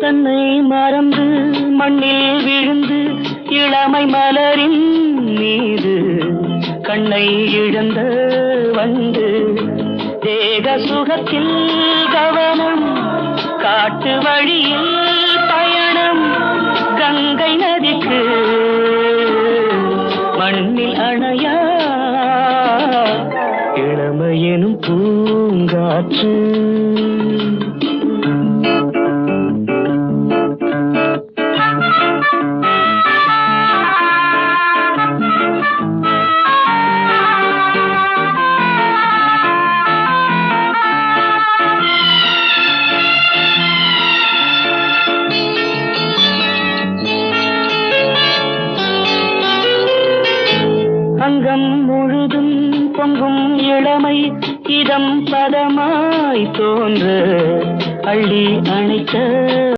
தன்னை மறந்து மண்ணில் விழுந்து இளமை மலரின் மீது கண்ணை இழந்த வந்து தேக சுகத்தில் கவனம் காட்டு வழியில் பயணம் கங்கை நதிக்கு மண்ணில் அணையா இளமையெனும் பூங்காற்று. அங்கம் முழுதும் பொங்கும் இளமை இதம் பதமாய் தோன்ற அள்ளி அணைத்த